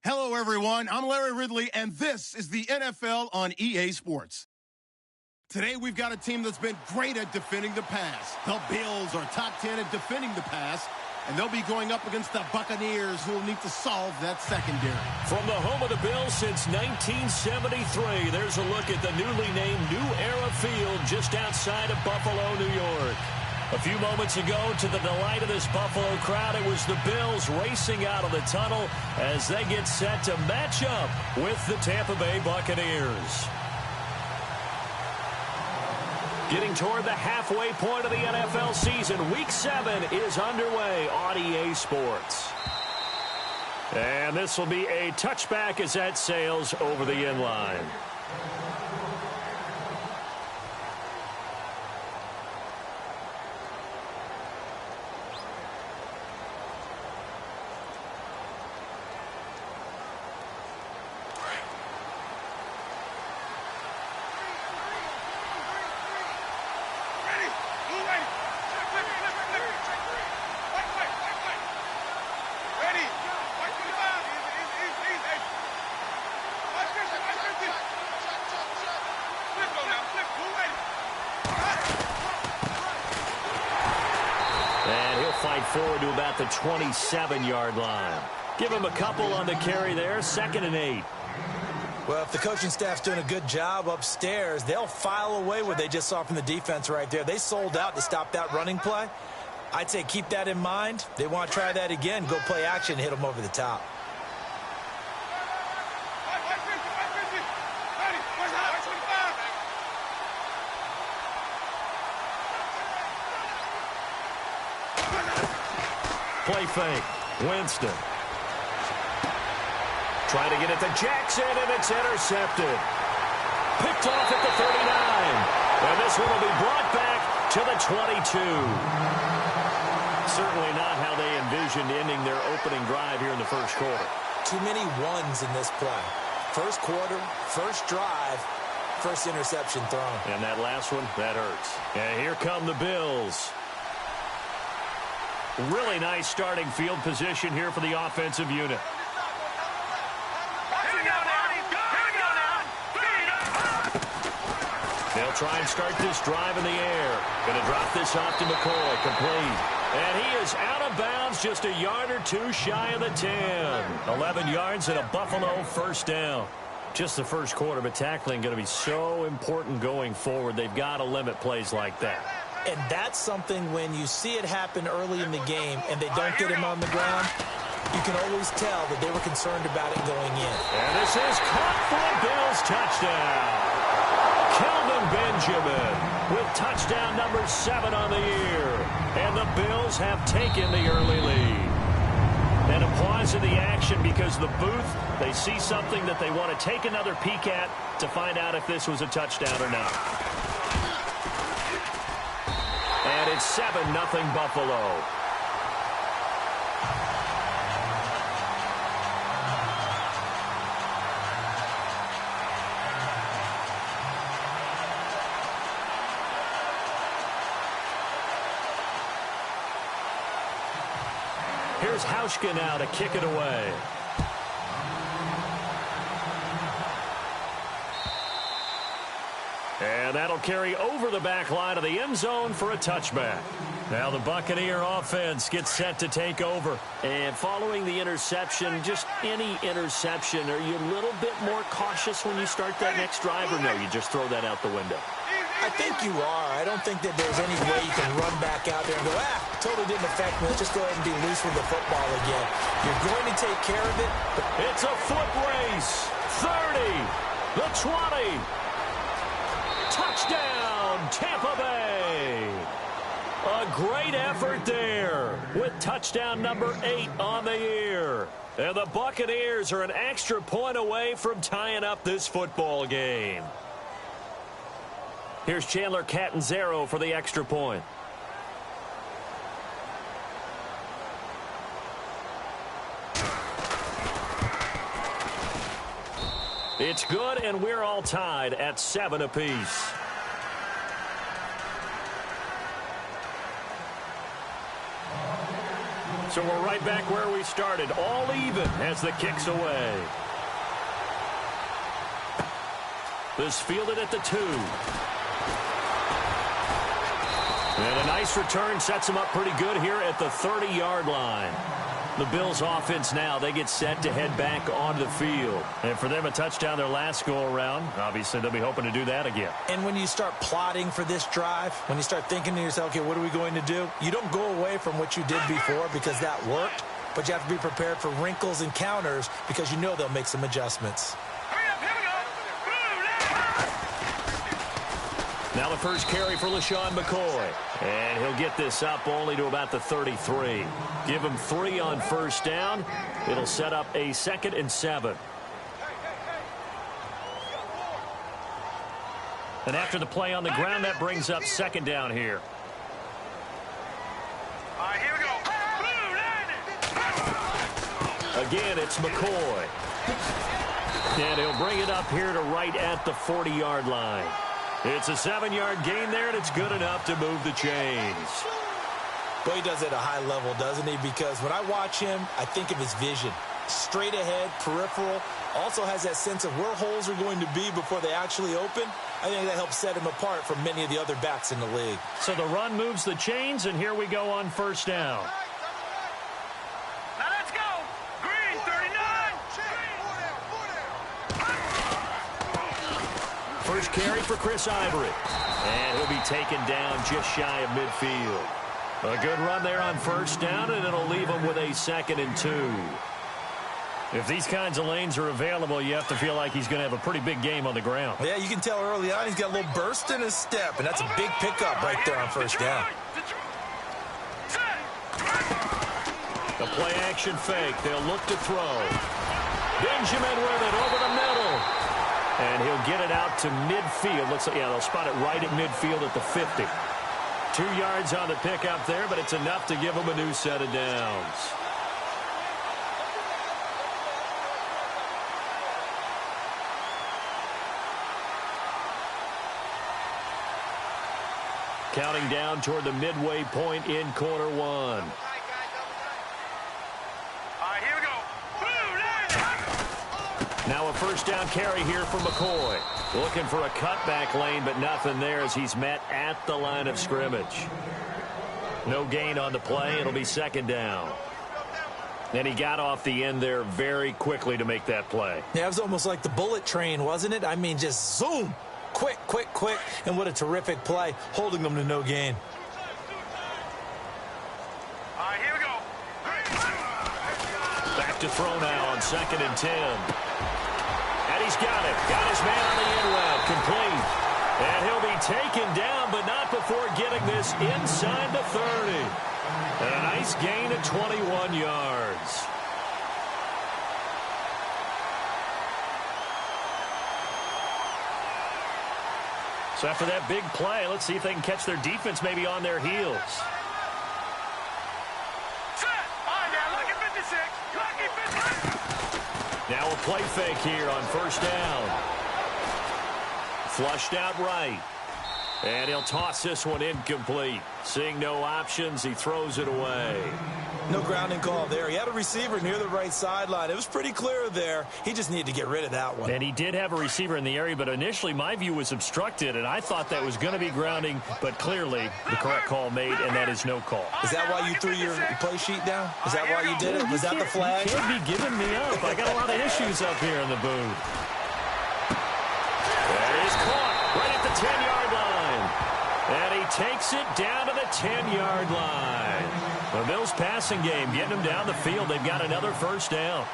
Hello, everyone. I'm Larry Ridley, and this is the NFL on EA Sports. Today, we've got a team that's been great at defending the pass. The Bills are top 10 at defending the pass, and they'll be going up against the Buccaneers, who will need to solve that secondary. From the home of the Bills since 1973, there's a look at the newly named New Era Field just outside of Buffalo, New York. A few moments ago, to the delight of this Buffalo crowd, it was the Bills racing out of the tunnel as they get set to match up with the Tampa Bay Buccaneers. Getting toward the halfway point of the NFL season, Week 7 is underway on EA Sports. And this will be a touchback as that sails over the end line. Forward to about the 27-yard line. Give him a couple on the carry there, 2nd and 8. Well, if the coaching staff's doing a good job upstairs, they'll file away what they just saw from the defense right there. They sold out to stop that running play. I'd say keep that in mind. They want to try that again, go play action, hit them over the top. Play fake. Winston. Trying to get it to Jackson, and it's intercepted. Picked off at the 39. And this one will be brought back to the 22. Certainly not how they envisioned ending their opening drive here in the first quarter. Too many ones in this play. First quarter, first drive, first interception thrown. And that last one, that hurts. And here come the Bills. Really nice starting field position here for the offensive unit. They'll try and start this drive in the air. Going to drop this off to McCoy, complete. And he is out of bounds, just a yard or two shy of the 10. 11 yards and a Buffalo first down. Just the first quarter, but tackling going to be so important going forward. They've got to limit plays like that. And that's something when you see it happen early in the game and they don't get him on the ground, you can always tell that they were concerned about it going in. And this is caught for a Bills touchdown. Kelvin Benjamin with touchdown number 7 on the year. And the Bills have taken the early lead. And a pause in the action because the booth, they see something that they want to take another peek at to find out if this was a touchdown or not. And it's 7-0 Buffalo. Here's Hauschka now to kick it away. And that'll carry over the back line of the end zone for a touchback. Now the Buccaneer offense gets set to take over. And following the interception, just any interception, are you a little bit more cautious when you start that next drive, or no, you just throw that out the window? I think you are. I don't think that there's any way you can run back out there and go, totally didn't affect me. Let's just go ahead and be loose with the football again. You're going to take care of it. It's a foot race. 30, the 20. Touchdown, Tampa Bay. A great effort there with touchdown number 8 on the year. And the Buccaneers are an extra point away from tying up this football game. Here's Chandler Catanzaro for the extra point. It's good, and we're all tied at 7 apiece. So we're right back where we started, all even as the kick's away. This fielded at the 2. And a nice return sets him up pretty good here at the 30-yard line. The Bills offense now, they get set to head back onto the field. And for them, a touchdown their last go-around. Obviously, they'll be hoping to do that again. And when you start plotting for this drive, when you start thinking to yourself, okay, what are we going to do? You don't go away from what you did before because that worked, but you have to be prepared for wrinkles and counters because you know they'll make some adjustments. Now the first carry for LaShawn McCoy. And he'll get this up only to about the 33. Give him 3 on first down. It'll set up a 2nd and 7. And after the play on the ground, that brings up 2nd down here. All right, here we go. Again, it's McCoy. And he'll bring it up here to right at the 40-yard line. It's a 7-yard gain there, and it's good enough to move the chains. Boy, he does it at a high level, doesn't he? Because when I watch him, I think of his vision. Straight ahead, peripheral. Also has that sense of where holes are going to be before they actually open. I think that helps set him apart from many of the other backs in the league. So the run moves the chains, and here we go on first down. Now let's go. Green, 39. First carry for Chris Ivory. And he'll be taken down just shy of midfield. A good run there on first down, and it'll leave him with a 2nd and 2. If these kinds of lanes are available, you have to feel like he's going to have a pretty big game on the ground. Yeah, you can tell early on he's got a little burst in his step, and that's a big pickup right there on first down. The play-action fake. They'll look to throw. Benjamin with it over the middle. And he'll get it out to midfield. Looks like, yeah, they'll spot it right at midfield at the 50. 2 yards on the pickup there, but it's enough to give him a new set of downs. Counting down toward the midway point in quarter 1. Now a first down carry here for McCoy. Looking for a cutback lane, but nothing there as he's met at the line of scrimmage. No gain on the play. It'll be 2nd down. And he got off the end there very quickly to make that play. Yeah, it was almost like the bullet train, wasn't it? I mean, just zoom. Quick, quick, quick. And what a terrific play, holding them to no gain. All right, here we go. Back to throw now on 2nd and 10. And he's got it. Got his man on the in route. Complete. And he'll be taken down, but not before getting this inside the 30. And a nice gain of 21 yards. So after that big play, let's see if they can catch their defense maybe on their heels. Now a play fake here on first down. Flushed out right. And he'll toss this one incomplete. Seeing no options, he throws it away. No grounding call there. He had a receiver near the right sideline. It was pretty clear there. He just needed to get rid of that one. And he did have a receiver in the area, but initially my view was obstructed, and I thought that was going to be grounding, but clearly the correct call made, and that is no call. Is that why you threw your play sheet down? Is that why you did it? Was that the flag? You can't be giving me up. I got a lot of issues up here in the booth. That is caught right at the 10-yard line. And he takes it down to the 10-yard line. The Bills passing game getting them down the field. They've got another first down.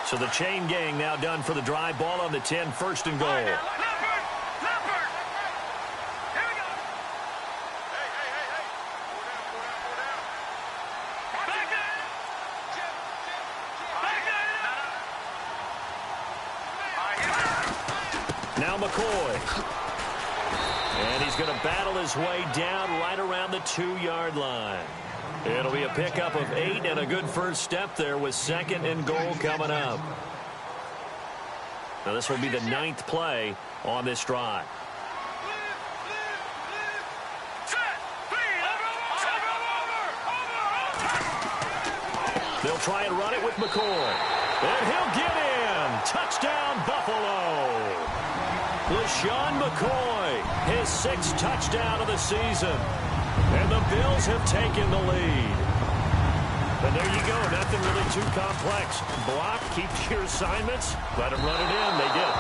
So the chain gang now done for the drive. Ball on the 10, 1st and goal. Now McCoy. And he's going to battle his way down right around the 2-yard line. It'll be a pickup of 8 and a good first step there with 2nd and goal coming up. Now this will be the 9th play on this drive. They'll try and run it with McCoy. And he'll get in. Touchdown, Buffalo. LaShawn McCoy, his 6th touchdown of the season. And the Bills have taken the lead. And there you go. Nothing really too complex. Block, keep your assignments, let them run it in. They did.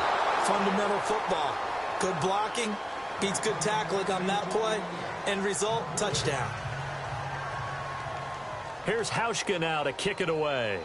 Fundamental football. Good blocking beats good tackling on that play. End result, touchdown. Here's Hauschka now to kick it away.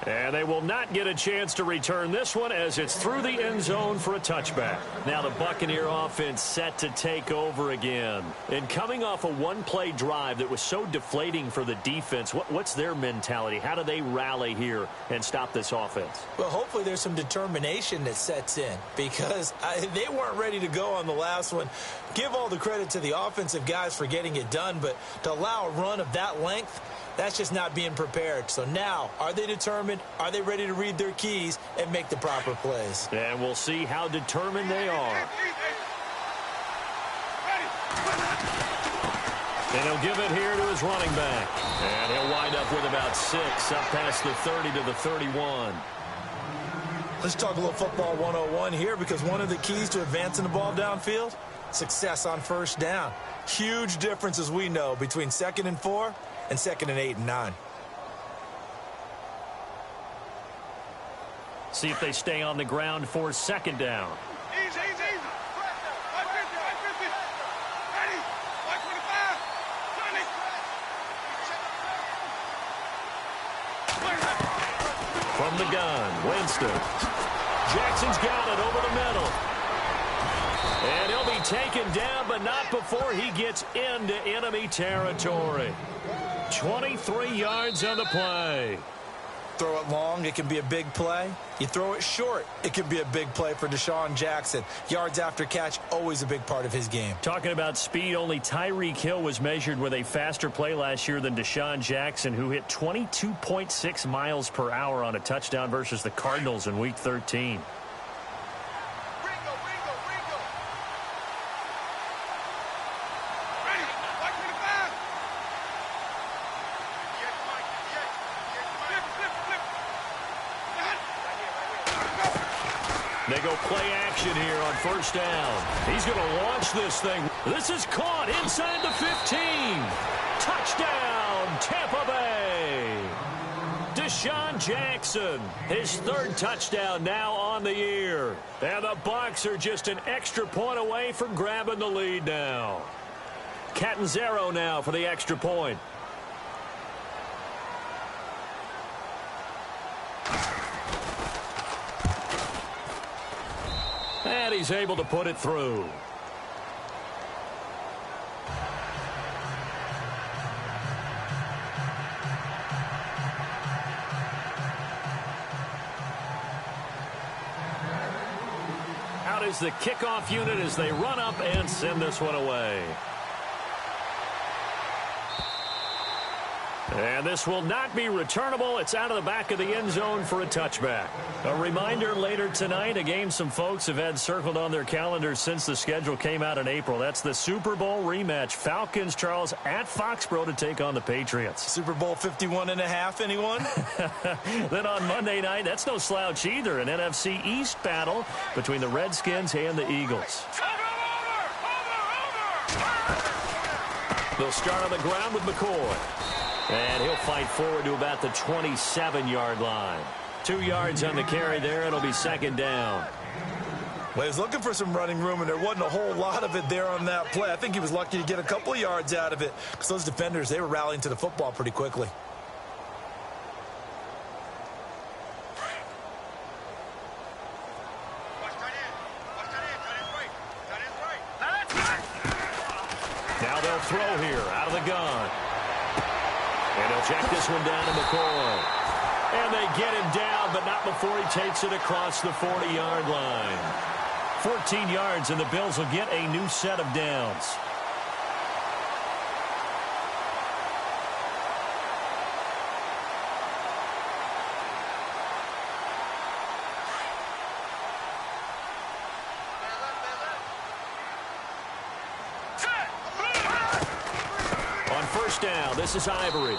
And they will not get a chance to return this one as it's through the end zone for a touchback. Now the Buccaneer offense set to take over again. And coming off a one-play drive that was so deflating for the defense, what's their mentality? How do they rally here and stop this offense? Well, hopefully there's some determination that sets in because they weren't ready to go on the last one. Give all the credit to the offensive guys for getting it done, but to allow a run of that length, that's just not being prepared. So now, are they determined? Are they ready to read their keys and make the proper plays? And we'll see how determined they are. And he'll give it here to his running back. And he'll wind up with about 6 up past the 30 to the 31. Let's talk a little football 101 here because one of the keys to advancing the ball downfield, success on first down. Huge difference, as we know, between 2nd and 4 and 2nd and 8 and 9. See if they stay on the ground for 2nd down. Easy, easy, easy. 550, 550. Ready. 525. 20. From the gun, Winston. Jackson's got it over the middle. And he'll be taken down, but not before he gets into enemy territory. 23 yards on the play. Throw it long, it can be a big play. You throw it short, it can be a big play for Deshaun Jackson. Yards after catch, always a big part of his game. Talking about speed, only Tyreek Hill was measured with a faster play last year than Deshaun Jackson, who hit 22.6 miles per hour on a touchdown versus the Cardinals in Week 13. They go play action here on 1st down. He's going to launch this thing. This is caught inside the 15. Touchdown, Tampa Bay. Deshaun Jackson, his 3rd touchdown now on the year. And the Bucs are just an extra point away from grabbing the lead now. Catanzaro now for the extra point. And he's able to put it through. Out is the kickoff unit as they run up and send this one away. And this will not be returnable. It's out of the back of the end zone for a touchback. A reminder later tonight, a game some folks have had circled on their calendars since the schedule came out in April. That's the Super Bowl rematch. Falcons, Charles, at Foxborough to take on the Patriots. Super Bowl 51.5, anyone? Then on Monday night, that's no slouch either. An NFC East battle between the Redskins and the Eagles. They'll start on the ground with McCoy. And he'll fight forward to about the 27-yard line. 2 yards on the carry there. It'll be 2nd down. Well, he was looking for some running room, and there wasn't a whole lot of it there on that play. I think he was lucky to get a couple of yards out of it because those defenders, they were rallying to the football pretty quickly. Now they'll throw here out of the gun. And he'll check this one down to McCoy. And they get him down, but not before he takes it across the 40-yard line. 14 yards, and the Bills will get a new set of downs. first down. This is Ivory.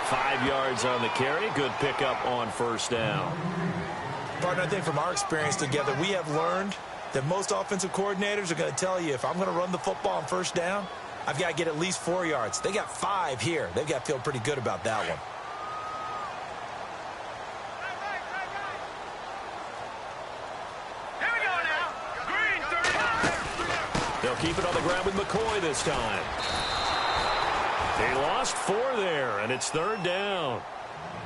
5 yards on the carry. Good pickup on first down. Partner, I think from our experience together, we have learned that most offensive coordinators are going to tell you, if I'm going to run the football on first down, I've got to get at least 4 yards. They got 5 here. They've got to feel pretty good about that one. Here we go now. Green, 35. They'll keep it on the ground with McCoy this time. He lost 4 there, and it's third down.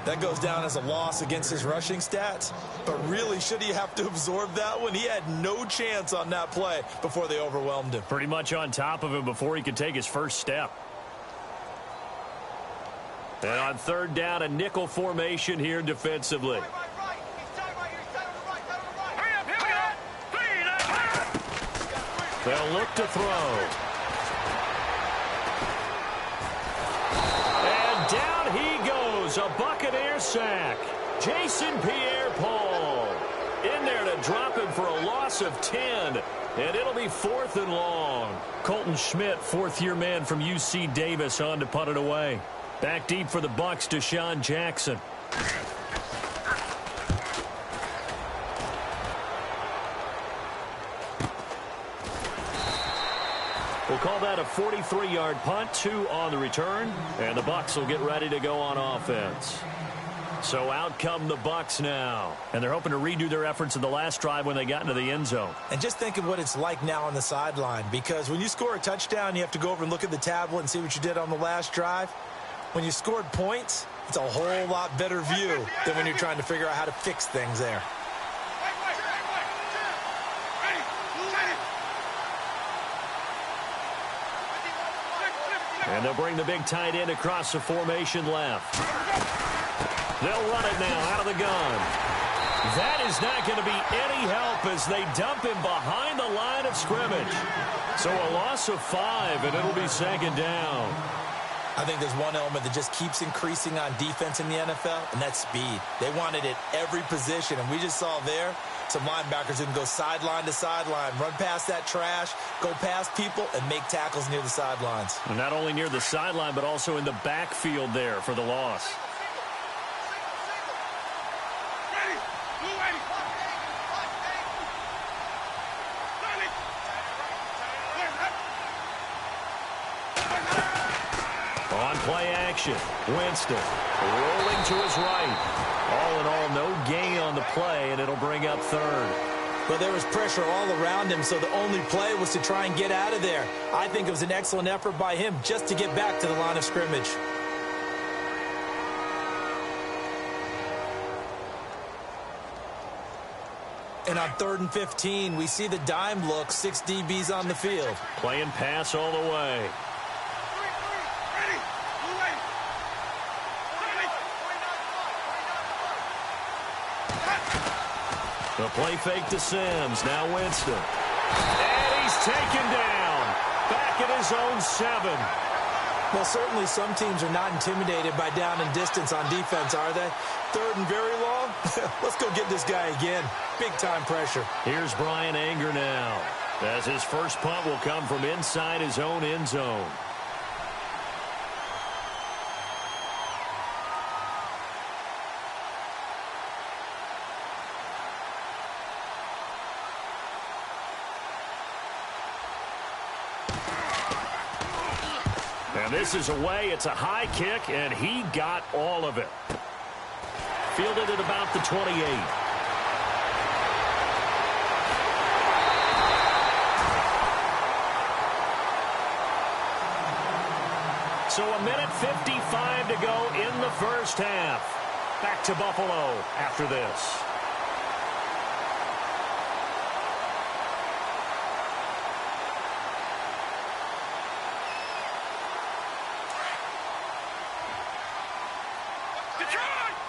That goes down as a loss against his rushing stats. But really, should he have to absorb that one? He had no chance on that play before they overwhelmed him. Pretty much on top of him before he could take his first step. And on third down, a nickel formation here defensively. Right. He's tight right here. He's tight on the right. Hurry up. Here we go. They'll look to throw. And down he goes. A Buccaneer sack. Jason Pierre-Paul in there to drop him for a loss of 10. And it'll be 4th and long. Colton Schmidt, 4th-year man from UC Davis, on to punt it away. Back deep for the Bucs, Deshaun Jackson. We'll call that a 43-yard punt, 2 on the return, and the Bucs will get ready to go on offense. So out come the Bucs now, and they're hoping to redo their efforts in the last drive when they got into the end zone. And just think of what it's like now on the sideline, because when you score a touchdown, you have to go over and look at the tablet and see what you did on the last drive. When you scored points, it's a whole lot better view than when you're trying to figure out how to fix things there. And they'll bring the big tight end across the formation left. They'll run it now out of the gun. That is not going to be any help as they dump him behind the line of scrimmage. So a loss of 5, and it'll be second down. I think there's one element that just keeps increasing on defense in the NFL, and that's speed. They want it at every position, and we just saw there some linebackers who can go sideline to sideline, run past that trash, go past people, and make tackles near the sidelines. And not only near the sideline, but also in the backfield there for the loss. On play action, Winston rolling to his right. All in all, no gain on the play, and it'll bring up third. But there was pressure all around him, so the only play was to try and get out of there. I think it was an excellent effort by him just to get back to the line of scrimmage. And on 3rd and 15, we see the dime look, 6 DBs on the field. Playing pass all the way. The play fake to Sims. Now Winston. And he's taken down. Back at his own 7. Well, certainly some teams are not intimidated by down and distance on defense, are they? 3rd and very long? Let's go get this guy again. Big-time pressure. Here's Brian Anger now, as his first punt will come from inside his own end zone. And this is away. It's a high kick, and he got all of it. Fielded at about the 28. So a minute 55 to go in the first half. Back to Buffalo after this.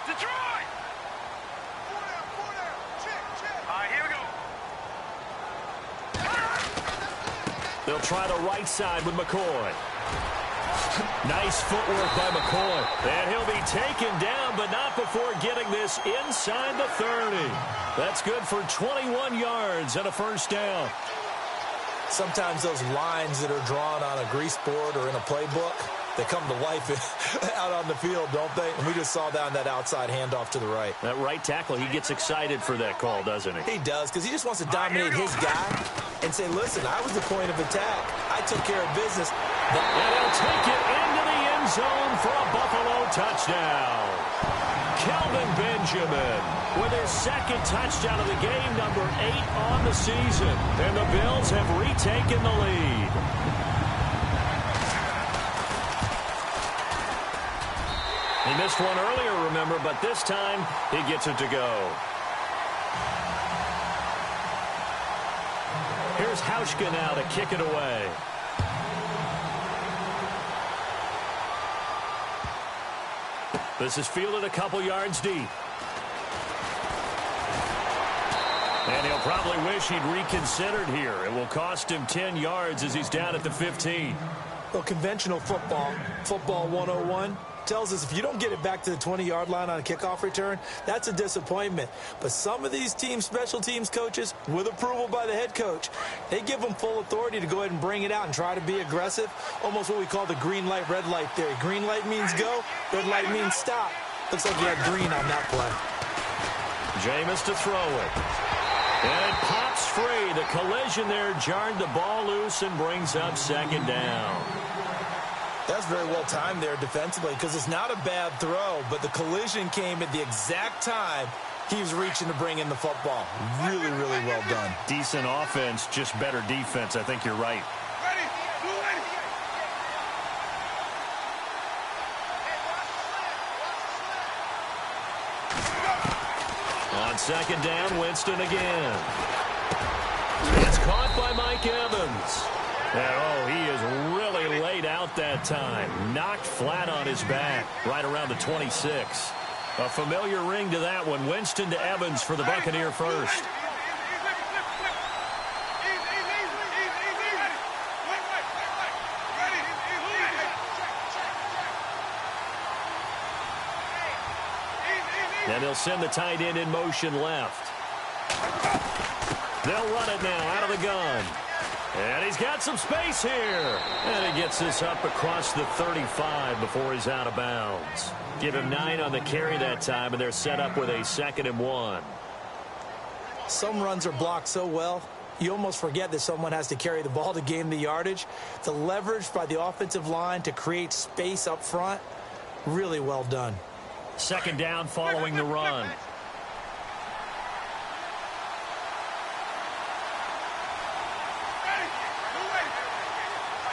Detroit! Four down. Check. All right, here we go. They'll try the right side with McCoy. Nice footwork by McCoy. And he'll be taken down, but not before getting this inside the 30. That's good for 21 yards and a first down. Sometimes those lines that are drawn on a grease board or in a playbook, They come to life out on the field, don't they? And we just saw that on that outside handoff to the right. That right tackle, he gets excited for that call, doesn't he? He does, because he just wants to dominate his guy and say, listen, I was the point of attack. I took care of business. And he'll take it into the end zone for a Buffalo touchdown. Kelvin Benjamin with his second touchdown of the game, number 8 on the season. And the Bills have retaken the lead. He missed one earlier, remember, but this time he gets it to go. Here's Hauschka now to kick it away. This is fielded a couple yards deep. And he'll probably wish he'd reconsidered here. It will cost him 10 yards as he's down at the 15. Well, conventional football 101, tells us if you don't get it back to the 20-yard line on a kickoff return, that's a disappointment. But some of these special teams coaches, with approval by the head coach, they give them full authority to go ahead and bring it out and try to be aggressive, almost what we call the green light, red light theory. Green light means go, red light means stop. Looks like you had green on that play. Jameis to throw it. And it pops free. The collision there jarred the ball loose and brings up second down. That's very well timed there defensively, because it's not a bad throw, but the collision came at the exact time he was reaching to bring in the football. Really, really well done. Decent offense, just better defense. I think you're right. On second down, Winston again. It's caught by Mike Evans. And, he is really laid out that time. Knocked flat on his back, right around the 26. A familiar ring to that one. Winston to Evans for the Buccaneer first. And he'll send the tight end in motion left. They'll run it now out of the gun. And he's got some space here. And he gets this up across the 35 before he's out of bounds. Give him 9 on the carry that time, and they're set up with a 2nd and 1. Some runs are blocked so well, you almost forget that someone has to carry the ball to gain the yardage. The leverage by the offensive line to create space up front, really well done. Second down following the run.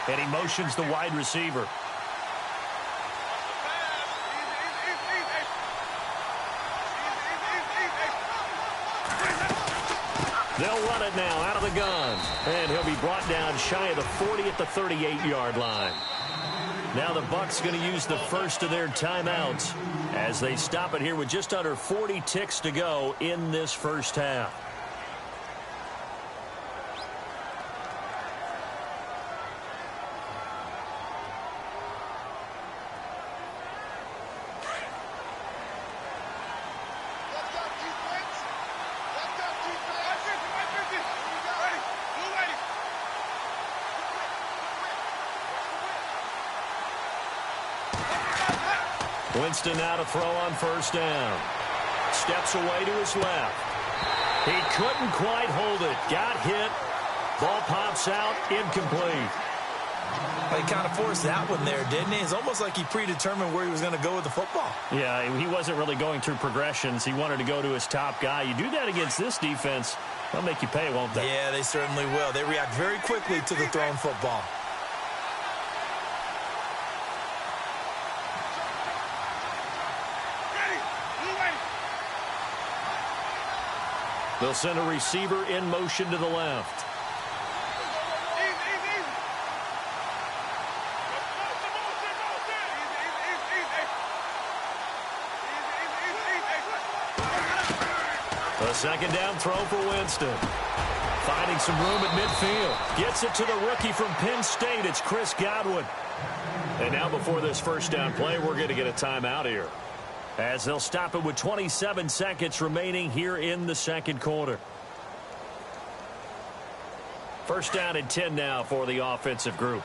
And he motions the wide receiver. They'll run it now out of the gun. And he'll be brought down shy of the 40 at the 38-yard line. Now the Bucs going to use the first of their timeouts as they stop it here with just under 40 ticks to go in this first half. Winston now to throw on first down. Steps away to his left. He couldn't quite hold it. Got hit. Ball pops out. Incomplete. He kind of forced that one there, didn't he? It's almost like he predetermined where he was going to go with the football. Yeah, he wasn't really going through progressions. He wanted to go to his top guy. You do that against this defense, they'll make you pay, won't they? Yeah, they certainly will. They react very quickly to the thrown football. They'll send a receiver in motion to the left. A second down throw for Winston. Finding some room at midfield. Gets it to the rookie from Penn State. It's Chris Godwin. And now before this first down play, we're going to get a timeout here, as they'll stop it with 27 seconds remaining here in the second quarter. First down and 10 now for the offensive group.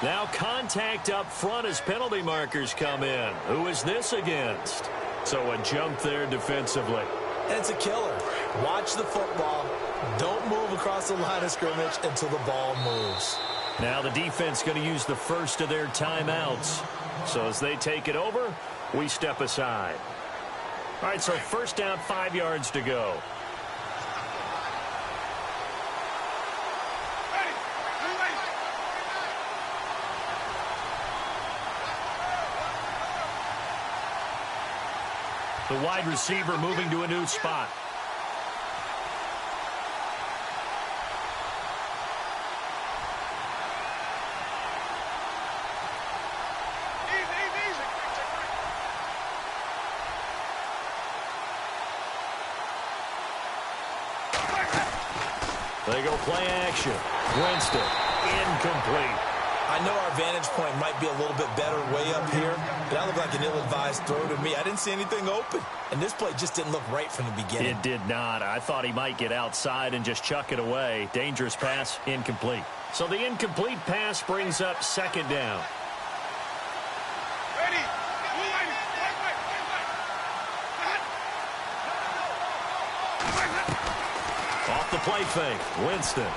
Now contact up front as penalty markers come in. Who is this against? So a jump there defensively. And it's a killer. Watch the football. Don't move across the line of scrimmage until the ball moves. Now the defense going to use the first of their timeouts. So as they take it over, we step aside. All right, so first down, 5 yards to go. The wide receiver moving to a new spot. They go play action. Winston, incomplete. I know our vantage point might be a little bit better way up here, but that looked like an ill-advised throw to me. I didn't see anything open, and this play just didn't look right from the beginning. It did not. I thought he might get outside and just chuck it away. Dangerous pass, incomplete. So the incomplete pass brings up second down. Ready. Off the play fake, Winston.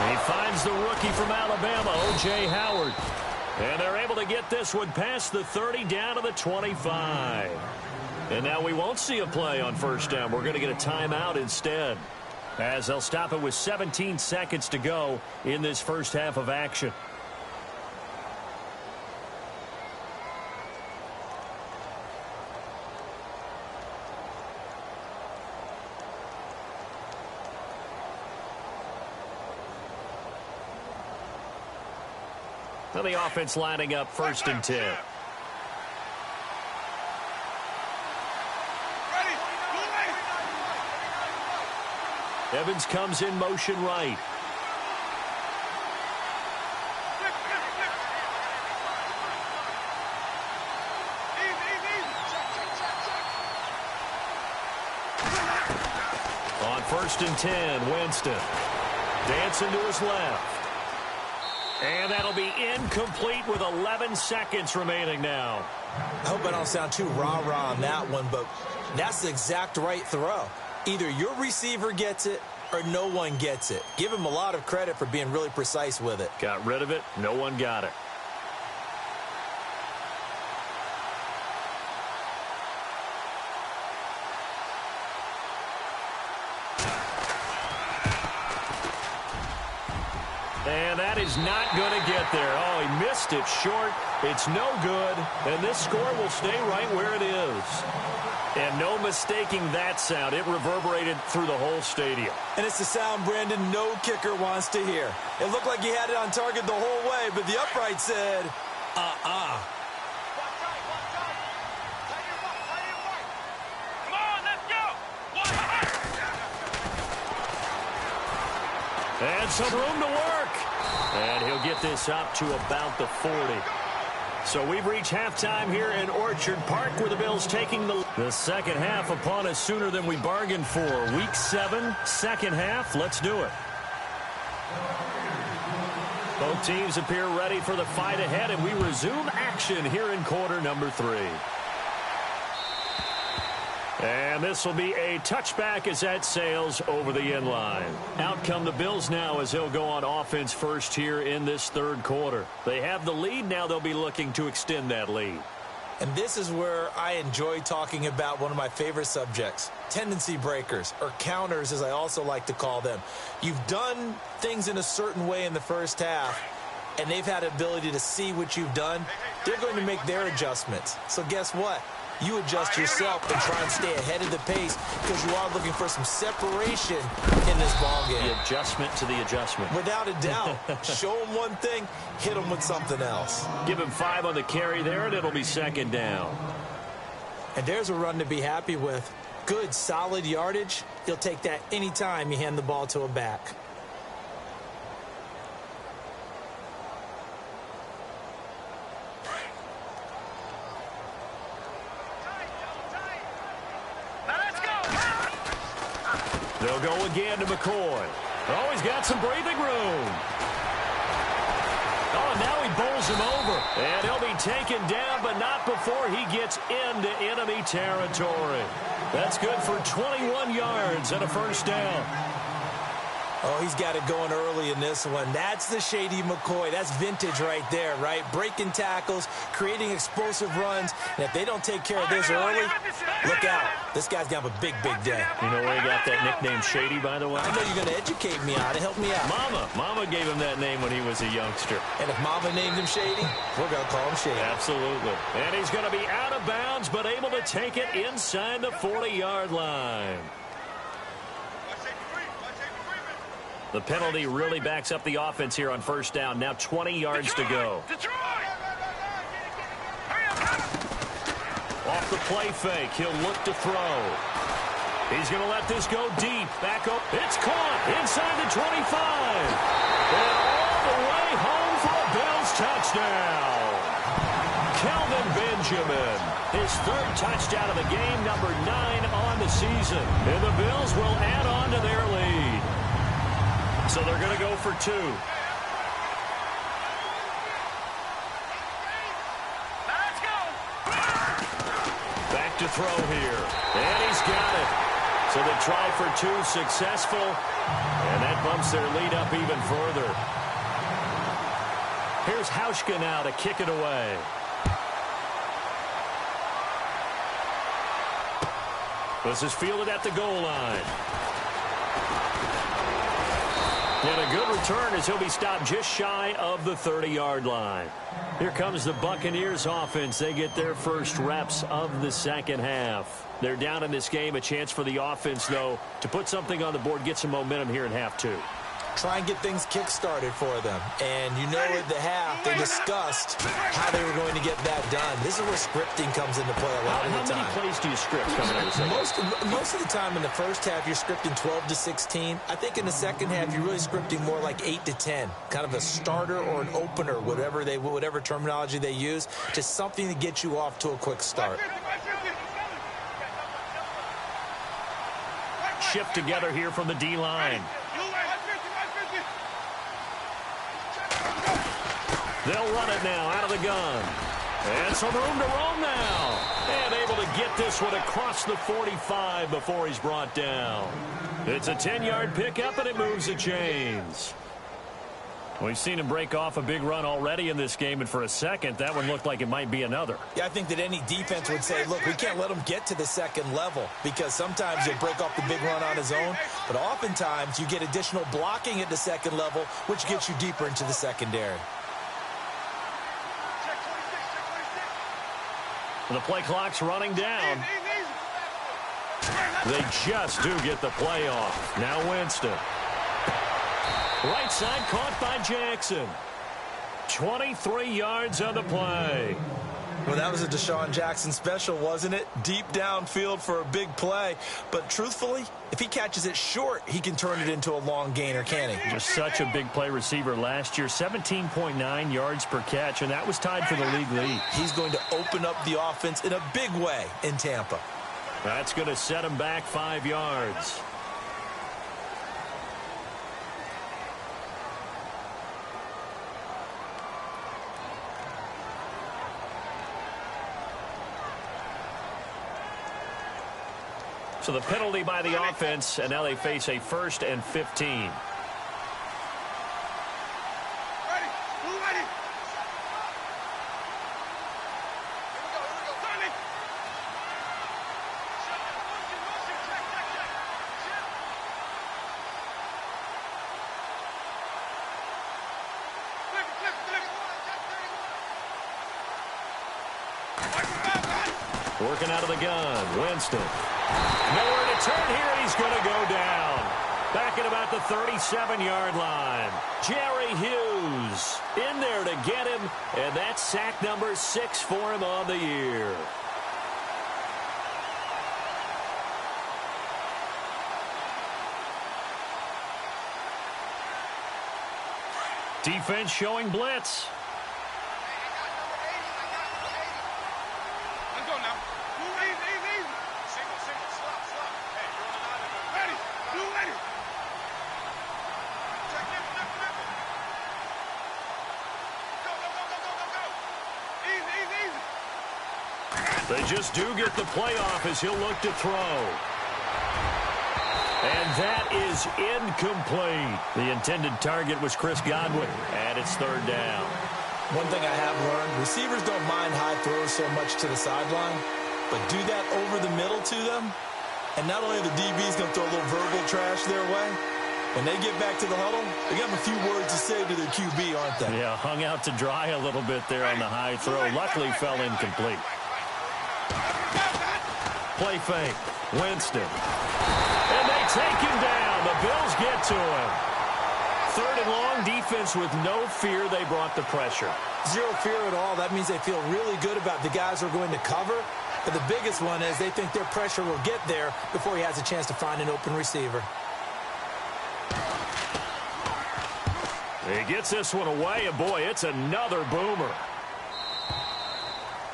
And he finds the rookie from Alabama, O.J. Howard. And they're able to get this one past the 30 down to the 25. And now we won't see a play on first down. We're going to get a timeout instead, as they'll stop it with 17 seconds to go in this first half of action. Now the offense lining up first and 10. Evans comes in motion right. On first and 10, Winston dancing to his left. And that'll be incomplete with 11 seconds remaining now. I hope I don't sound too rah-rah on that one, but that's the exact right throw. Either your receiver gets it or no one gets it. Give him a lot of credit for being really precise with it. Got rid of it. No one got it. And that is not going to get there. Oh, he missed it short. It's no good. And this score will stay right where it is. And no mistaking that sound. It reverberated through the whole stadium. And it's the sound, Brandon, no kicker wants to hear. It looked like he had it on target the whole way, but the upright said, And some room to work. And he'll get this up to about the 40. So we've reached halftime here in Orchard Park, where the Bills taking the second half upon us sooner than we bargained for. Week 7, second half. Let's do it. Both teams appear ready for the fight ahead, and we resume action here in quarter number 3. And this will be a touchback as that sails over the end line. Out come the Bills now as they'll go on offense first here in this third quarter. They have the lead. Now they'll be looking to extend that lead. And this is where I enjoy talking about one of my favorite subjects, tendency breakers, or counters as I also like to call them. You've done things in a certain way in the first half, and they've had the ability to see what you've done. They're going to make their adjustments. So guess what? You adjust yourself and try and stay ahead of the pace because you are looking for some separation in this ballgame. The adjustment to the adjustment. Without a doubt. Show them one thing, hit them with something else. Give him 5 on the carry there, and it'll be second down. And there's a run to be happy with. Good, solid yardage. You'll take that anytime you hand the ball to a back. They'll go again to McCoy. Oh, he's got some breathing room. Oh, now he bowls him over. And he'll be taken down, but not before he gets into enemy territory. That's good for 21 yards and a first down. Oh, he's got it going early in this one. That's the Shady McCoy. That's vintage right there, right? Breaking tackles, creating explosive runs. And if they don't take care of this early, look out. This guy's going to have a big, big day. You know where he got that nickname Shady, by the way? I know you're going to educate me on it. Help me out. Mama gave him that name when he was a youngster. And if Mama named him Shady, we're going to call him Shady. Absolutely. And he's going to be out of bounds, but able to take it inside the 40-yard line. The penalty really backs up the offense here on first down. Now 20 yards to go. Off the play fake, he'll look to throw. He's going to let this go deep. Back up. It's caught inside the 25. And all the way home for a Bills touchdown. Kelvin Benjamin, his third touchdown of the game, number 9 on the season. And the Bills will add on to their lead. So they're going to go for 2. Let's go. Back to throw here. And he's got it. So they try for 2, successful. And that bumps their lead up even further. Here's Hauschka now to kick it away. This is fielded at the goal line. And a good return as he'll be stopped just shy of the 30-yard line. Here comes the Buccaneers offense. They get their first reps of the second half. They're down in this game. A chance for the offense, though, to put something on the board, get some momentum here in half 2. Try and get things kick-started for them. And you know at the half, they discussed how they were going to get that done. This is where scripting comes into play a lot of the time. How many plays do you script coming out of the second? Most of the time in the first half, you're scripting 12 to 16. I think in the second half, you're really scripting more like 8 to 10. Kind of a starter or an opener, whatever terminology they use. Just something to get you off to a quick start. Shift together here from the D-line. They'll run it now out of the gun. And some room to roam now. And able to get this one across the 45 before he's brought down. It's a 10-yard pickup, and it moves the chains. We've seen him break off a big run already in this game, and for a second, that one looked like it might be another. Yeah, I think that any defense would say, look, we can't let him get to the second level because sometimes he'll break off the big run on his own, but oftentimes you get additional blocking at the second level, which gets you deeper into the secondary. The play clock's running down. They just do get the play off. Now Winston. Right side caught by Jackson. 23 yards on the play. Well, that was a Deshaun Jackson special, wasn't it? Deep downfield for a big play. But truthfully, if he catches it short, he can turn it into a long gainer, can't he? Just such a big play receiver last year. 17.9 yards per catch, and that was tied for the league lead. He's going to open up the offense in a big way in Tampa. That's going to set him back 5 yards. So the penalty by the offense, and now they face a 1st and 15. Working out of the gun, Winston. Nowhere to turn here, he's going to go down. Back at about the 37-yard line. Jerry Hughes in there to get him, and that's sack number 6 for him on the year. Defense showing blitz. They just do get the playoff as he'll look to throw. And that is incomplete. The intended target was Chris Godwin, and it's third down. One thing I have learned, receivers don't mind high throws so much to the sideline, but do that over the middle to them, and not only are the DBs going to throw a little verbal trash their way, when they get back to the huddle, they got a few words to say to their QB, aren't they? Yeah, hung out to dry a little bit there on the high throw. Luckily fell incomplete. Play fake. Winston. And they take him down. The Bills get to him. Third and long, defense with no fear. They brought the pressure. Zero fear at all. That means they feel really good about the guys who are going to cover. But the biggest one is they think their pressure will get there before he has a chance to find an open receiver. He gets this one away, and boy, it's another boomer.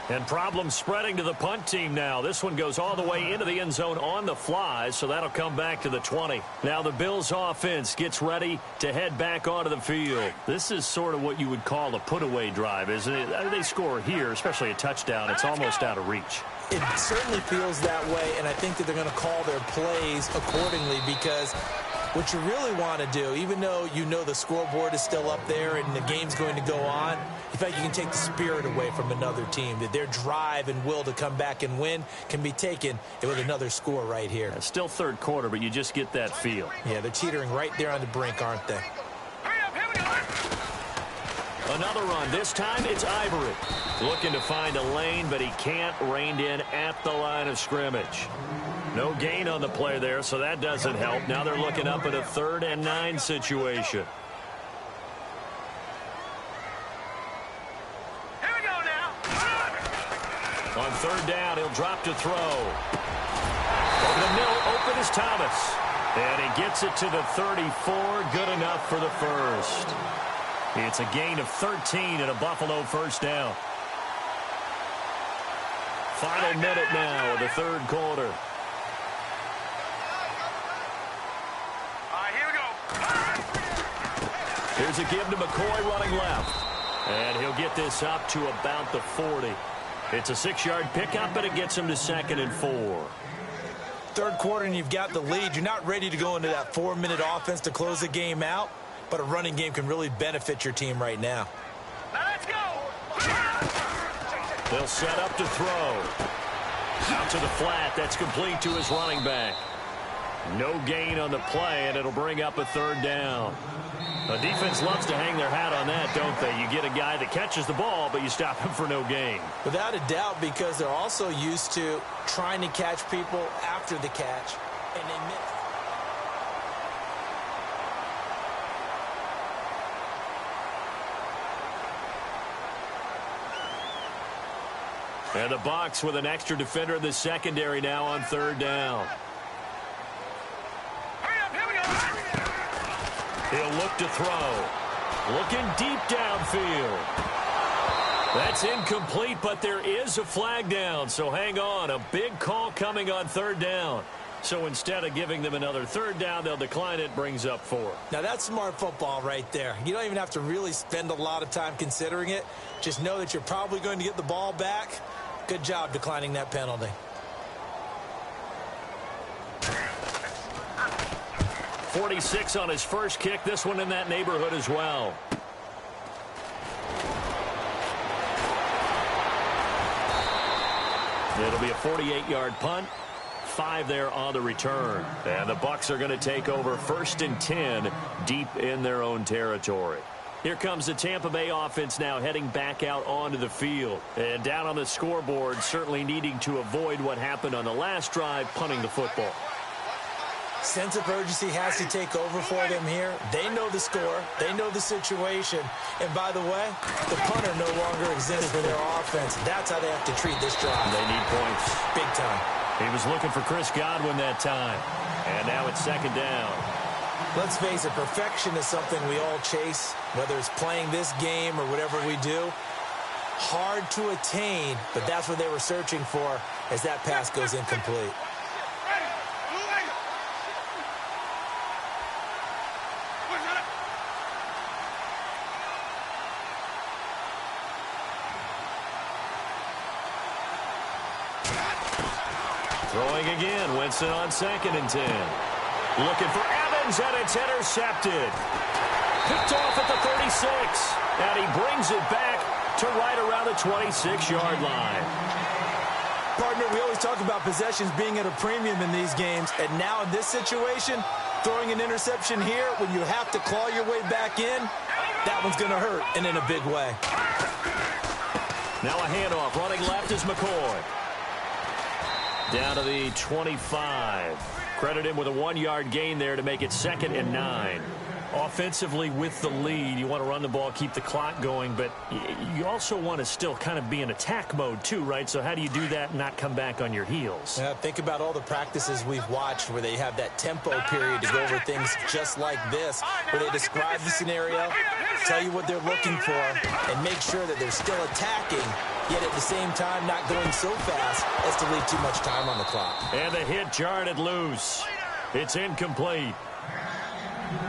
And problems spreading to the punt team now. This one goes all the way into the end zone on the fly, so that'll come back to the 20. Now the Bills offense gets ready to head back onto the field. This is sort of what you would call a put-away drive, isn't it? They score here, especially a touchdown. It's almost out of reach. It certainly feels that way, and I think that they're going to call their plays accordingly because what you really want to do, even though you know the scoreboard is still up there and the game's going to go on, you feel like you can take the spirit away from another team, that their drive and will to come back and win can be taken with another score right here. It's still third quarter, but you just get that feel. Yeah, they're teetering right there on the brink, aren't they? Another run. This time it's Ivory. Looking to find a lane, but he can't. Reined in at the line of scrimmage. No gain on the play there, so that doesn't help. Now they're looking up at a 3rd and 9 situation. Here we go now. On 3rd down, he'll drop to throw. Over the middle, open is Thomas. And he gets it to the 34. Good enough for the first. It's a gain of 13 and a Buffalo first down. Final minute now of the 3rd quarter. Here we go. Here's a give to McCoy running left. And he'll get this up to about the 40. It's a 6-yard pickup, but it gets him to 2nd and 4. 3rd quarter and you've got the lead. You're not ready to go into that 4-minute offense to close the game out, but a running game can really benefit your team right now. Now let's go. They'll set up to throw. Out to the flat. That's complete to his running back. No gain on the play, and it'll bring up a 3rd down. The defense loves to hang their hat on that, don't they? You get a guy that catches the ball, but you stop him for no gain. Without a doubt, because they're also used to trying to catch people after the catch, and they miss. And the Bucs with an extra defender in the secondary now on 3rd down. Hurry up, here we go. He'll look to throw. Looking deep downfield. That's incomplete, but there is a flag down, so hang on. A big call coming on 3rd down. So instead of giving them another 3rd down, they'll decline it, brings up 4. Now that's smart football right there. You don't even have to really spend a lot of time considering it. Just know that you're probably going to get the ball back. Good job declining that penalty. .46 on his first kick. This one in that neighborhood as well. It'll be a 48-yard punt. 5 there on the return. And the Bucs are going to take over 1st and 10 deep in their own territory. Here comes the Tampa Bay offense now heading back out onto the field. And down on the scoreboard, certainly needing to avoid what happened on the last drive, punting the football. Sense of urgency has to take over for them here. They know the score. They know the situation. And by the way, the punter no longer exists for their offense. That's how they have to treat this drive. They need points. Big time. He was looking for Chris Godwin that time. And now it's 2nd down. Let's face it, perfection is something we all chase, whether it's playing this game or whatever we do. Hard to attain, but that's what they were searching for as that pass goes incomplete. Throwing again. Winston on 2nd and 10. Looking for Evans, and it's intercepted. Picked off at the 36. And he brings it back to right around the 26-yard line. Partner, we always talk about possessions being at a premium in these games. And now in this situation, throwing an interception here when you have to claw your way back in, that one's going to hurt, and in a big way. Now a handoff. Running left is McCoy. Down to the 25. Credit him with a 1-yard gain there to make it 2nd and 9. Offensively with the lead, you want to run the ball, keep the clock going, but you also want to still kind of be in attack mode too, right? So how do you do that and not come back on your heels? Yeah, think about all the practices we've watched where they have that tempo period to go over things just like this, where they describe the scenario, tell you what they're looking for, and make sure that they're still attacking, yet at the same time not going so fast as to leave too much time on the clock. And the hit jarred it loose. It's incomplete.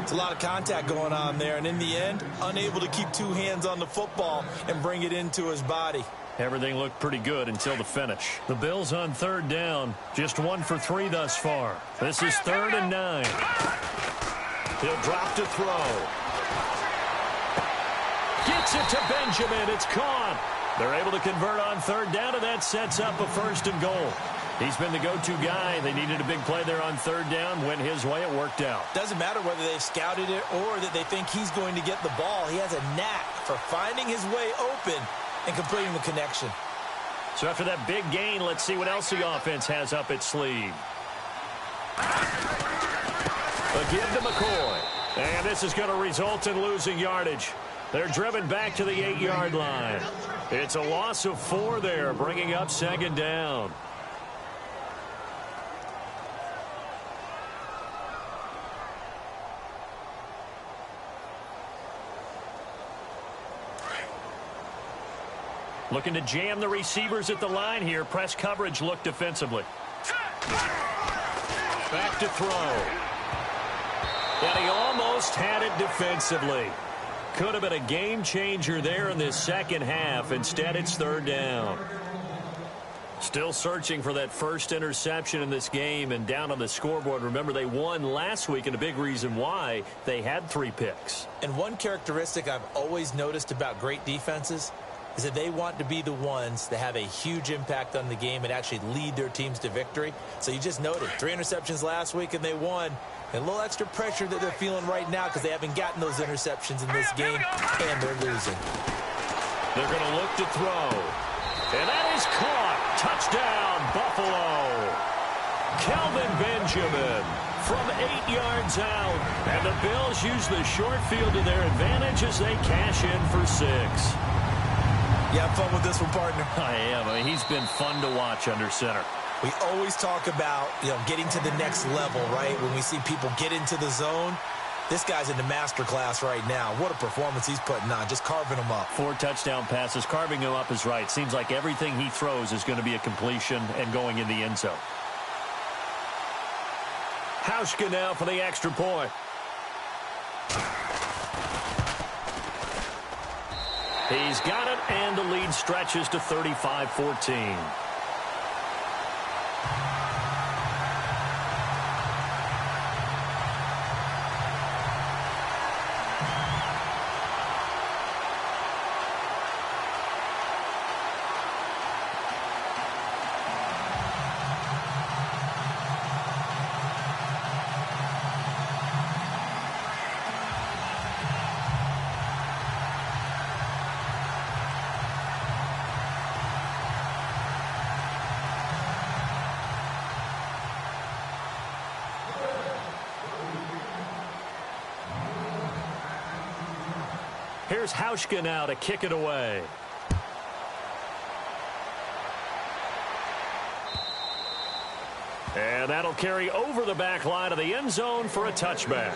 It's a lot of contact going on there, and in the end, unable to keep 2 hands on the football and bring it into his body. Everything looked pretty good until the finish. The Bills on 3rd down, just 1 for 3 thus far. This is 3rd and 9. He'll drop to throw. Gets it to Benjamin. It's caught. They're able to convert on 3rd down, and that sets up a 1st and goal. He's been the go-to guy. They needed a big play there on 3rd down. Went his way. It worked out. Doesn't matter whether they've scouted it or that they think he's going to get the ball. He has a knack for finding his way open and completing the connection. So after that big gain, let's see what else the offense has up its sleeve. A give to McCoy. And this is going to result in losing yardage. They're driven back to the 8-yard line. It's a loss of 4 there, bringing up 2nd down. Looking to jam the receivers at the line here. Press coverage look defensively. Back to throw. And he almost had it defensively. Could have been a game changer there in this 2nd half. Instead, it's 3rd down. Still searching for that first interception in this game and down on the scoreboard. Remember, they won last week, and a big reason why they had 3 picks. And one characteristic I've always noticed about great defenses is that they want to be the ones that have a huge impact on the game and actually lead their teams to victory. So you just noted 3 interceptions last week and they won. And a little extra pressure that they're feeling right now because they haven't gotten those interceptions in this game and they're losing. They're going to look to throw. And that is caught. Touchdown, Buffalo. Kelvin Benjamin from 8 yards out. And the Bills use the short field to their advantage as they cash in for 6. You have fun with this one, partner? I am. I mean, he's been fun to watch under center. We always talk about, getting to the next level, right? When we see people get into the zone, this guy's in the master class right now. What a performance he's putting on, just carving them up. 4 touchdown passes. Carving him up is right. Seems like everything he throws is going to be a completion and going in the end zone. Hauschka now for the extra point. He's got it, and the lead stretches to 35-14. Here's Hauschka now to kick it away. And that'll carry over the back line of the end zone for a touchback.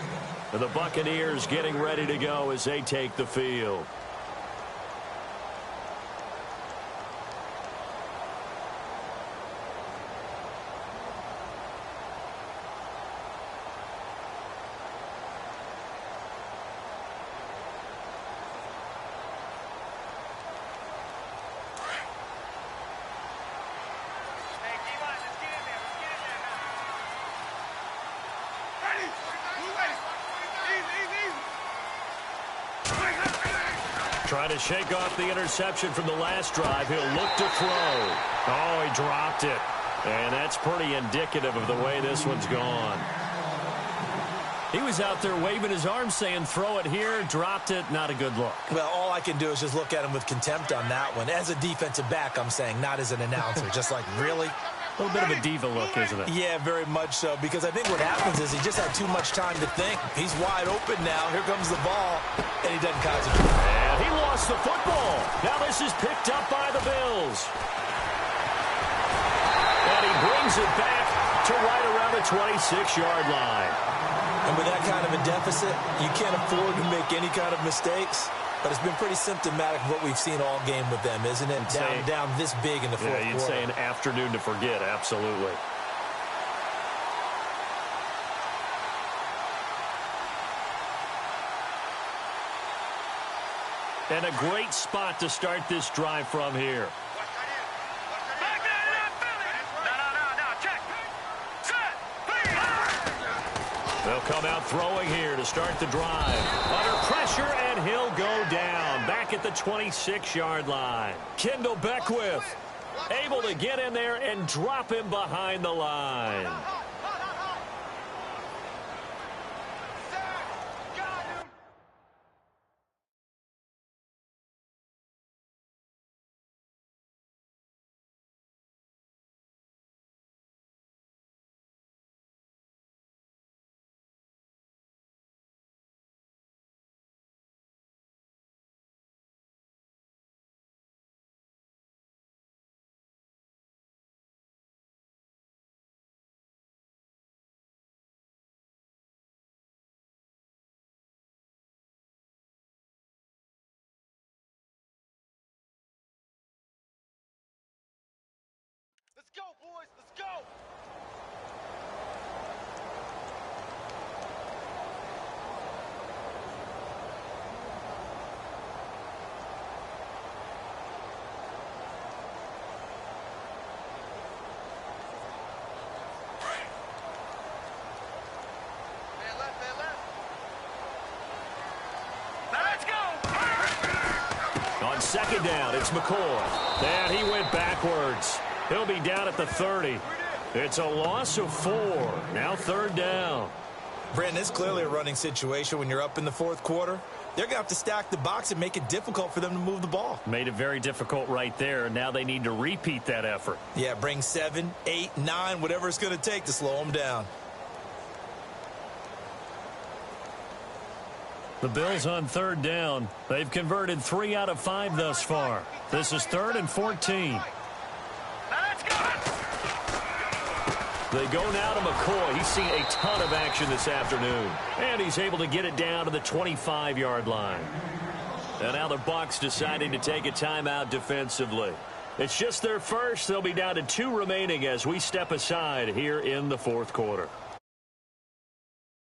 And the Buccaneers getting ready to go as they take the field. Trying to shake off the interception from the last drive. He'll look to throw. Oh, he dropped it. And that's pretty indicative of the way this one's gone. He was out there waving his arms saying, throw it here, dropped it, not a good look. Well, all I can do is just look at him with contempt on that one. As a defensive back, I'm saying, not as an announcer. Just like, really? A little bit of a diva look, isn't it? Yeah, very much so, because I think what happens is he just had too much time to think. He's wide open now. Here comes the ball, and he doesn't concentrate. And he lost the football. Now this is picked up by the Bills. And he brings it back to right around the 26-yard line. And with that kind of a deficit, you can't afford to make any kind of mistakes. But it's been pretty symptomatic of what we've seen all game with them, isn't it? Down this big in the fourth quarter. Yeah, you'd say an afternoon to forget, absolutely. And a great spot to start this drive from here. They'll come out throwing here to start the drive. Under pressure, and he'll go down. Back at the 26-yard line. Kendall Beckwith able to get in there and drop him behind the line. Let's go, boys. Let's go. Man left, man left. Now let's go. On second down, it's McCoy. And he went backwards. He'll be down at the 30. It's a loss of 4. Now third down. Brandon, it's clearly a running situation when you're up in the fourth quarter. They're going to have to stack the box and make it difficult for them to move the ball. Made it very difficult right there. Now they need to repeat that effort. Yeah, bring 7, 8, 9, whatever it's going to take to slow them down. The Bills on third down. They've converted 3 out of 5 thus far. This is 3rd and 14. They go now to McCoy. He's seen a ton of action this afternoon. And he's able to get it down to the 25-yard line. And now the Bucs deciding to take a timeout defensively. It's just their first. They'll be down to 2 remaining as we step aside here in the fourth quarter.